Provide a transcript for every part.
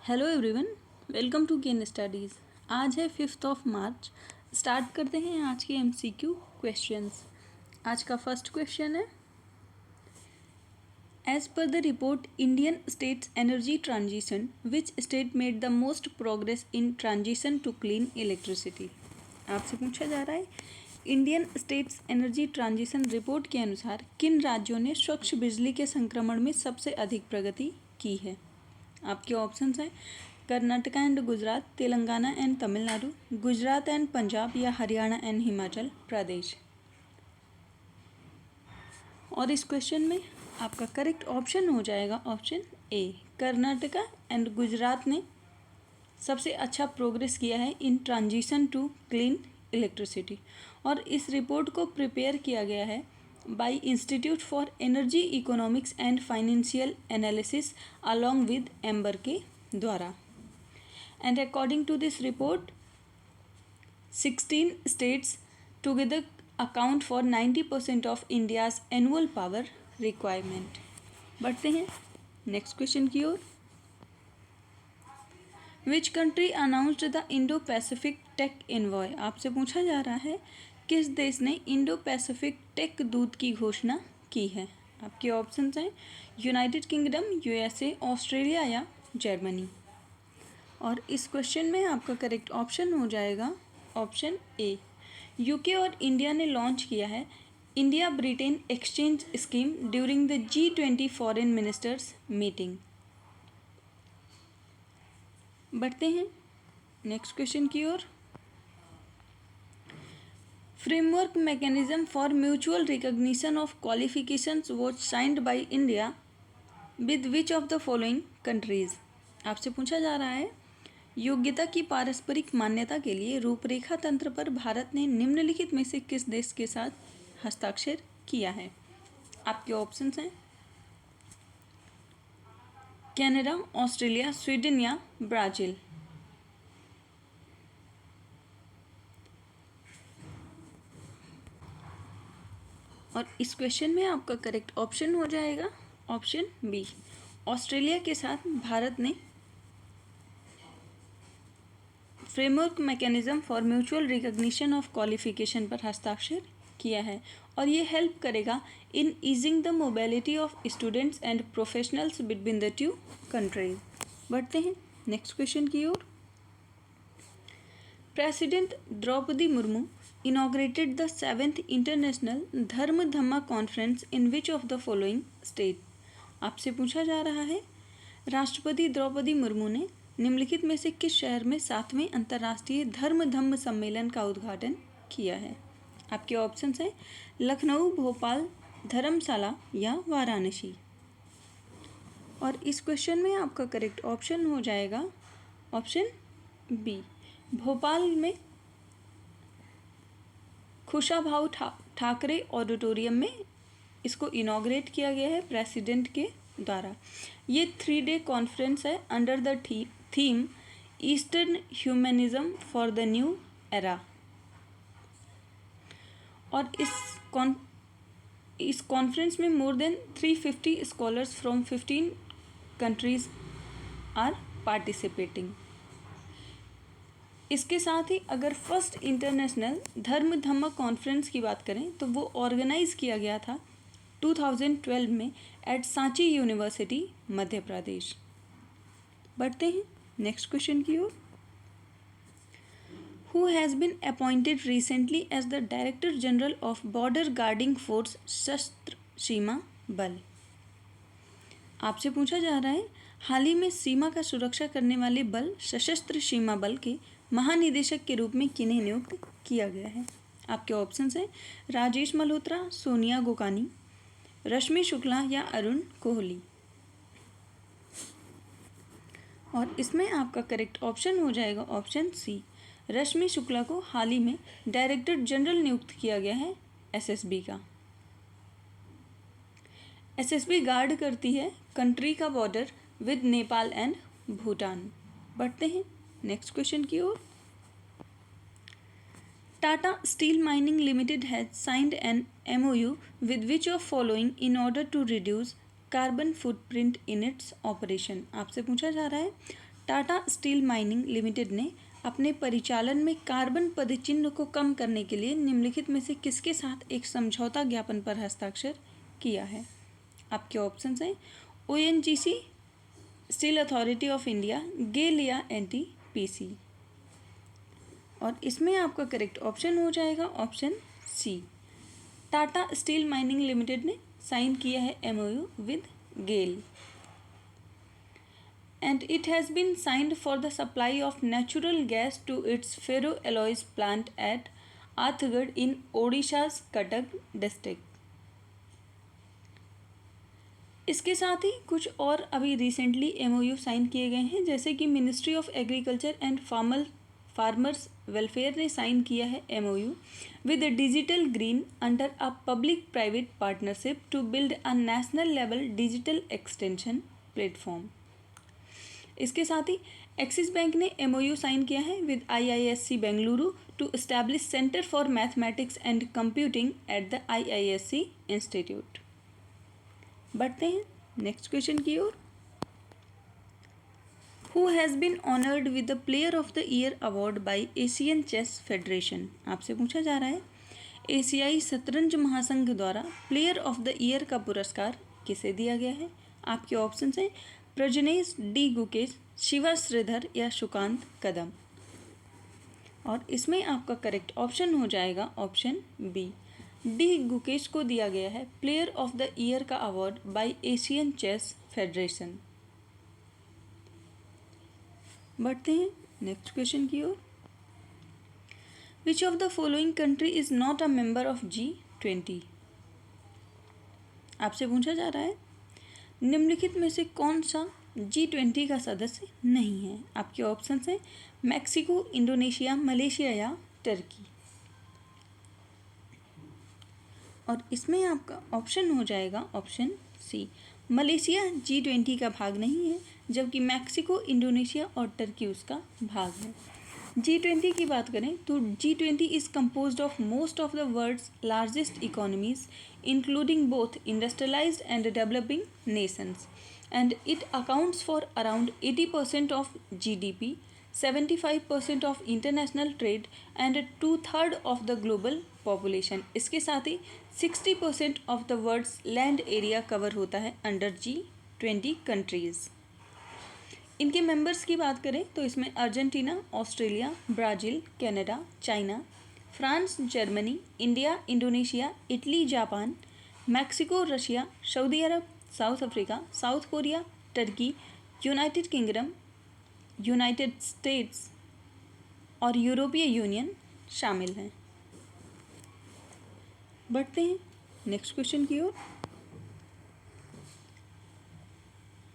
Hello everyone, welcome to Ken Studies. आज है 5 मार्च। Start करते हैं आज के एमसीक्यू क्वेश्चंस। आज का फर्स्ट क्वेश्चन है, as per the report Indian states energy transition, which state made the most progress in transition to clean electricity. आपसे पूछा जा रहा है, Indian states energy transition report के अनुसार किन राज्यों ने स्वच्छ बिजली के संक्रमण में सबसे अधिक प्रगति की है। आपके ऑप्शंस हैं Karnataka and Gujarat, Telangana and Tamil Nadu, Gujarat and Punjab या हरियाणा एंड हिमाचल प्रदेश। और इस क्वेश्चन में आपका करेक्ट ऑप्शन हो जाएगा option A, Karnataka and Gujarat ने सबसे अच्छा प्रोग्रेस किया है in transition to clean electricity. और इस रिपोर्ट को प्रिपेयर किया गया है by Institute for Energy Economics and Financial Analysis along with Ember के द्वारा। And according to this report 16 states together account for 90% of India's annual power requirement. बढ़ते हैं नेक्स्ट क्वेश्चन की ओर। Which country announced the Indo Pacific take envoy. आपसे पूछा जा रहा है किस देश ने इंडो पैसिफिक टेक दूत की घोषणा की है। आपके ऑप्शंस हैं यूनाइटेड किंगडम, यूएसए, ऑस्ट्रेलिया या जर्मनी। और इस क्वेश्चन में आपका करेक्ट ऑप्शन हो जाएगा ऑप्शन ए, यूके और इंडिया ने लॉन्च किया है India Britain exchange scheme during the G20 foreign ministers meeting. बढ़ते हैं नेक्स्ट क्वेश्चन की ओर। Framework mechanism for mutual recognition of qualifications was signed by India with which of the following countries. आपसे पूछा जा रहा है योग्यता की पारस्परिक मान्यता के लिए रूपरेखा तंत्र पर भारत ने निम्नलिखित में से किस देश के साथ हस्ताक्षर किया है। आपके ऑप्शंस हैं कनाडा, ऑस्ट्रेलिया, स्वीडन या ब्राज़ील। और इस क्वेश्चन में आपका करेक्ट ऑप्शन हो जाएगा ऑप्शन बी, ऑस्ट्रेलिया के साथ भारत ने framework mechanism for mutual recognition of qualification पर हस्ताक्षर किया है। और ये हेल्प करेगा in easing the mobility of students and professionals between the two countries. बढ़ते हैं नेक्स्ट क्वेश्चन की ओर। President Draupadi Murmu inaugurated the 7th international Dharma Dhamma conference in which of the following state. आपसे पूछा जा रहा है राष्ट्रपति द्रौपदी मुर्मू ने निम्नलिखित में से किस शहर में 7वें अंतर्राष्ट्रीय धर्म धम्म सम्मेलन का उद्घाटन किया है। आपके ऑप्शंस हैं लखनऊ, भोपाल, धर्मशाला या वाराणसी। और इस क्वेश्चन में आपका करेक्ट ऑप्शन हो जाएगा ऑप्शन बी, भोपाल में खुशाभाऊ ठाकरे ऑडिटोरियम में इसको इनॉग्रेट किया गया है प्रेसिडेंट के द्वारा। ये 3 डे कॉन्फ्रेंस है under the theme eastern humanism for the new era. और इस कॉन्फ्रेंस में more than 350 scholars from 15 countries are participating. इसके साथ ही अगर first international Dharma Dhamma conference की बात करें तो वो ऑर्गेनाइज किया गया था 2012 में एट सांची यूनिवर्सिटी, मध्य प्रदेश। बढ़ते हैं नेक्स्ट क्वेश्चन की ओर। Who has been appointed recently as the director general of border guarding force Sashastra Seema बल। आपसे पूछा जा रहा है हाल ही में सीमा का सुरक्षा करने वाले बल सशस्त्र सीमा बल के महानिदेशक के रूप में किन्हें नियुक्त किया गया है। आपके ऑप्शंस हैं राजेश मल्होत्रा, सोनिया गोकानी, रश्मि शुक्ला या अरुण कोहली। और इसमें आपका करेक्ट ऑप्शन हो जाएगा ऑप्शन सी, रश्मि शुक्ला को हाल ही में डायरेक्टर जनरल नियुक्त किया गया है एसएसबी का। एसएसबी गार्ड करती है कंट्री का border with Nepal and Bhutan. बढ़ते हैं नेक्स्ट क्वेश्चन की ओर। Tata steel mining limited has signed an MOU with which of following in order to reduce carbon footprint in its operation. आपसे पूछा जा रहा है टाटा स्टील माइनिंग लिमिटेड ने अपने परिचालन में कार्बन पदचिह्न को कम करने के लिए निम्नलिखित में से किसके साथ एक समझौता ज्ञापन पर हस्ताक्षर किया है? आपके ऑप्शंस हैं ONGC, steel authority of India, GAIL या एनटीपीसी। और इसमें आपका करेक्ट ऑप्शन हो जाएगा option C, Tata steel mining limited ने साइन किया है MOU with GAIL. And it has been signed for the supply of natural gas to its ferroalloys plant at Athgad in Odisha's Cuttack district. इसके साथ ही कुछ और अभी रिसेंटली एमओयू साइन किए गए हैं, जैसे कि ministry of agriculture and farmers welfare ने साइन किया है MOU with digital green under a public private partnership to build a national level digital extension platform. इसके साथ ही एक्सिस बैंक ने एमओयू साइन किया है with IISc Bengaluru to establish centre for mathematics and computing at the IISc institute. बढ़ते हैं next question की ओर। Who has been honoured with the player of the year award by Asian chess federation? आपसे पूछा जा रहा है एशियाई शतरंज महासंघ द्वारा प्लेयर ऑफ द ईयर का पुरस्कार किसे दिया गया है? आपके ऑप्शंस हैं प्रजनेश डी गुकेश, शिवा श्रीधर या सुकांत कदम। और इसमें आपका करेक्ट ऑप्शन हो जाएगा ऑप्शन बी, डी गुकेश को दिया गया है प्लेयर ऑफ द ईयर का award by Asian chess federation. बढ़ते हैं नेक्स्ट क्वेश्चन की ओर। Which of the following country is not a member of G20? आपसे पूछा जा रहा है निम्नलिखित में से कौन सा G20 का सदस्य नहीं है? आपके ऑप्शंस हैं मैक्सिको, इंडोनेशिया, मलेशिया या टर्की। और इसमें आपका ऑप्शन हो जाएगा ऑप्शन सी, मलेशिया G20 का भाग नहीं है, जबकि मैक्सिको, इंडोनेशिया और टर्की उसका भाग है। G20 की बात करें तो G20 is composed of most of the world's largest economies, including both industrialized and developing nations, and it accounts for around 80% of GDP, 75% of international trade, and 2/3 of the global population. इसके साथ ही 60% of the world's land area cover होता है under G20 countries. इनके members की बात करें तो इसमें Argentina, Australia, Brazil, Canada, China, France, Germany, India, Indonesia, Italy, Japan, Mexico, Russia, Saudi Arab, South Africa, South Korea, Turkey, United Kingdom, United States और यूरोपीय यूनियन शामिल हैं। बढ़ते हैं नेक्स्ट क्वेश्चन की ओर।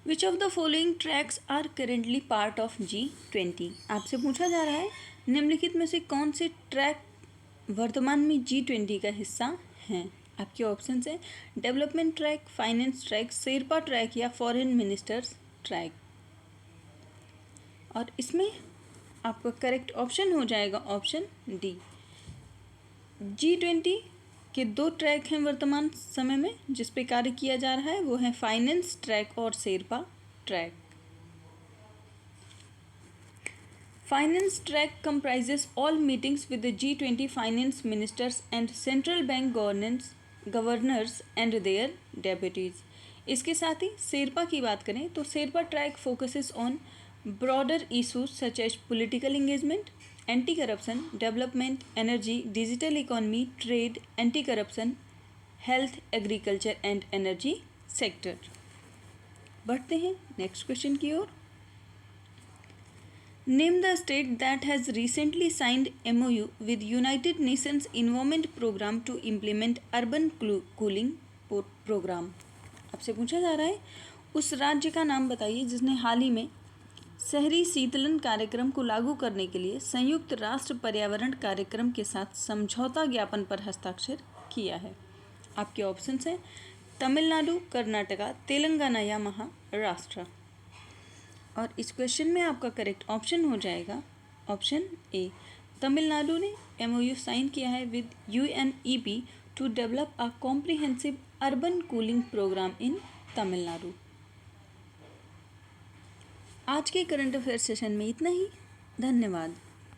Which of the following tracks are currently part of G20? आपसे पूछा जा रहा है निम्नलिखित में से कौन से ट्रैक वर्तमान में G20 का हिस्सा हैं? आपके ऑप्शन हैं development track, finance track, Sherpa track या फॉरेन मिनिस्टर्स ट्रैक। और इसमें आपका करेक्ट ऑप्शन हो जाएगा ऑप्शन डी, G20 के 2 ट्रैक हैं वर्तमान समय में जिस पे कार्य किया जा रहा है, वो है फाइनेंस ट्रैक और sherpa track. Finance track comprises all meetings with the G20 finance ministers and central bank governors and their deputies. इसके साथ ही शेरपा की बात करें तो sherpa track focuses on broader issues such as political engagement, anti corruption, development, energy, digital economy, trade, anti corruption, health, agriculture and energy sector. बढ़ते हैं next question की ओर। Name the state that has recently signed MOU with United Nations environment programme to implement urban cooling programme. आपसे पूछा जा रहा है उस राज्य का नाम बताइए जिसने हाल ही में शहरी शीतलन कार्यक्रम को लागू करने के लिए संयुक्त राष्ट्र पर्यावरण कार्यक्रम के साथ समझौता ज्ञापन पर हस्ताक्षर किया है। आपके ऑप्शंस हैं तमिलनाडु, कर्नाटका, तेलंगाना या महाराष्ट्र। और इस क्वेश्चन में आपका करेक्ट ऑप्शन हो जाएगा ऑप्शन ए, तमिलनाडु ने MOU साइन किया है with UNEP to develop a comprehensive urban cooling programme in Tamil Nadu. आज के करंट अफेयर सेशन में इतना ही। धन्यवाद।